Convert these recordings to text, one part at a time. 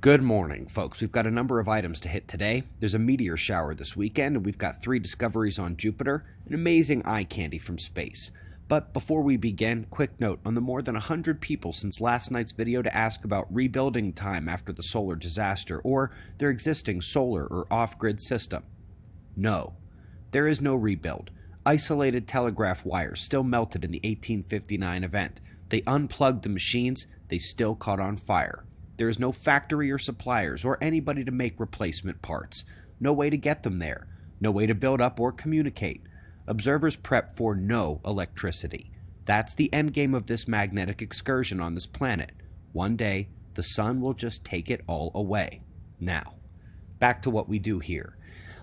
Good morning, folks. We've got a number of items to hit today. There's a meteor shower this weekend, and we've got 3 discoveries on Jupiter, an amazing eye candy from space. But before we begin, quick note on the more than 100 people since last night's video to ask about rebuilding time after the solar disaster, or their existing solar or off-grid system. No, there is no rebuild. Isolated telegraph wires still melted in the 1859 event. They unplugged the machines, they still caught on fire. There is no factory or suppliers or anybody to make replacement parts. No way to get them there. No way to build up or communicate. Observers prep for no electricity. That's the endgame of this magnetic excursion on this planet. One day, the sun will just take it all away. Now, back to what we do here.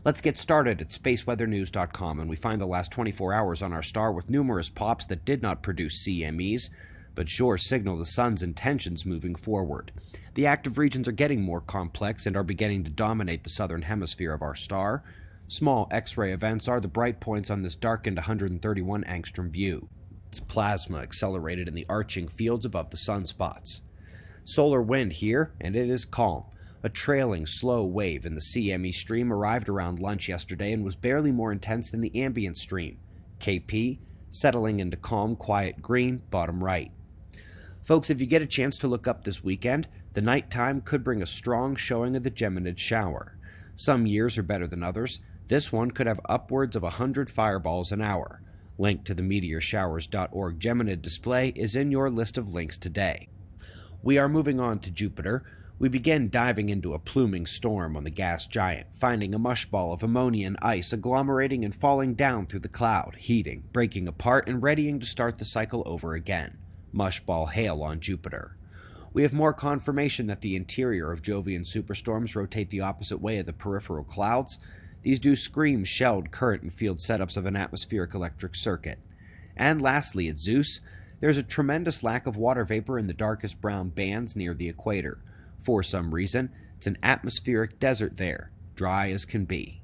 Let's get started at spaceweathernews.com, and we find the last 24 hours on our star with numerous pops that did not produce CMEs, but sure signal the sun's intentions moving forward. The active regions are getting more complex and are beginning to dominate the southern hemisphere of our star. Small X-ray events are the bright points on this darkened 131 angstrom view. It's plasma accelerated in the arching fields above the sunspots. Solar wind here, and it is calm. A trailing, slow wave in the CME stream arrived around lunch yesterday and was barely more intense than the ambient stream. KP, settling into calm, quiet green, bottom right. Folks, if you get a chance to look up this weekend, the nighttime could bring a strong showing of the Geminid shower. Some years are better than others. This one could have upwards of 100 fireballs an hour. Link to the meteorshowers.org Geminid display is in your list of links today. We are moving on to Jupiter. We begin diving into a pluming storm on the gas giant, finding a mushball of ammonia and ice agglomerating and falling down through the cloud, heating, breaking apart, and readying to start the cycle over again. Mushball hail on Jupiter. We have more confirmation that the interior of Jovian superstorms rotate the opposite way of the peripheral clouds. These do scream shelled current and field setups of an atmospheric electric circuit. And lastly, at Zeus, there's a tremendous lack of water vapor in the darkest brown bands near the equator. For some reason, it's an atmospheric desert there, dry as can be.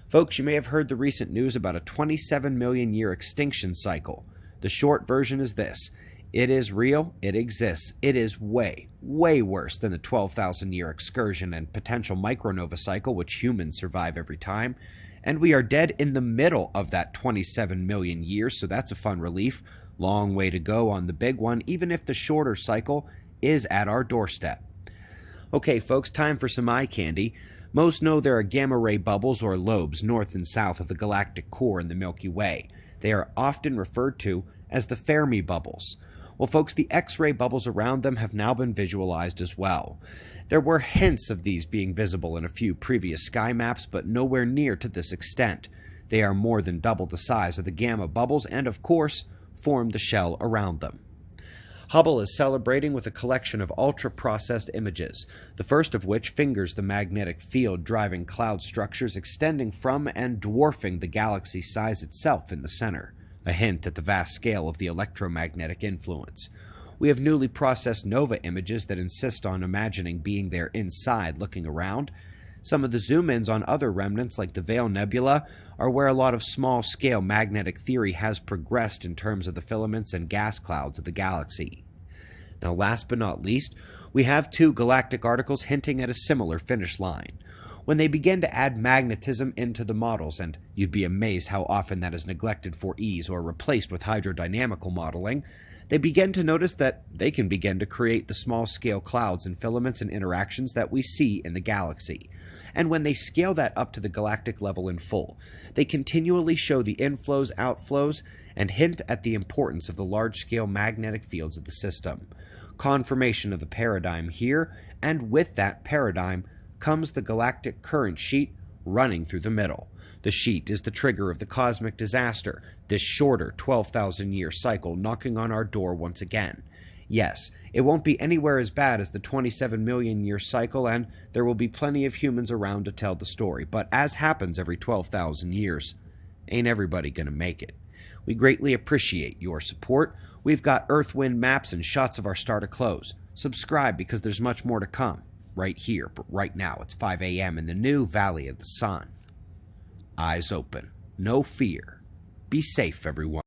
Folks, you may have heard the recent news about a 27 million year extinction cycle. The short version is this. It is real, it exists, it is way, way worse than the 12,000 year excursion and potential micronova cycle which humans survive every time, and we are dead in the middle of that 27 million years, so that's a fun relief. Long way to go on the big one, even if the shorter cycle is at our doorstep. Okay folks, time for some eye candy. Most know there are gamma ray bubbles or lobes north and south of the galactic core in the Milky Way. They are often referred to as the Fermi bubbles. Well, folks, the X-ray bubbles around them have now been visualized as well. There were hints of these being visible in a few previous sky maps, but nowhere near to this extent. They are more than double the size of the gamma bubbles and, of course, form the shell around them. Hubble is celebrating with a collection of ultra-processed images, the first of which fingers the magnetic field driving cloud structures extending from and dwarfing the galaxy size itself in the center. A hint at the vast scale of the electromagnetic influence. We have newly processed nova images that insist on imagining being there inside looking around. Some of the zoom-ins on other remnants like the Veil Nebula are where a lot of small-scale magnetic theory has progressed in terms of the filaments and gas clouds of the galaxy. Now last but not least, we have 2 galactic articles hinting at a similar finish line. When they begin to add magnetism into the models, and you'd be amazed how often that is neglected for ease or replaced with hydrodynamical modeling, they begin to notice that they can begin to create the small-scale clouds and filaments and interactions that we see in the galaxy. And when they scale that up to the galactic level in full, they continually show the inflows, outflows, and hint at the importance of the large-scale magnetic fields of the system. Confirmation of the paradigm here, and with that paradigm comes the galactic current sheet running through the middle. The sheet is the trigger of the cosmic disaster, this shorter 12,000 year cycle knocking on our door once again. Yes, it won't be anywhere as bad as the 27 million year cycle, and there will be plenty of humans around to tell the story, but as happens every 12,000 years, ain't everybody gonna make it. We greatly appreciate your support. We've got Earth wind maps and shots of our star to close. Subscribe because there's much more to come. Right here, but right now it's 5 a.m. in the new Valley of the Sun. Eyes open. No fear. Be safe, everyone.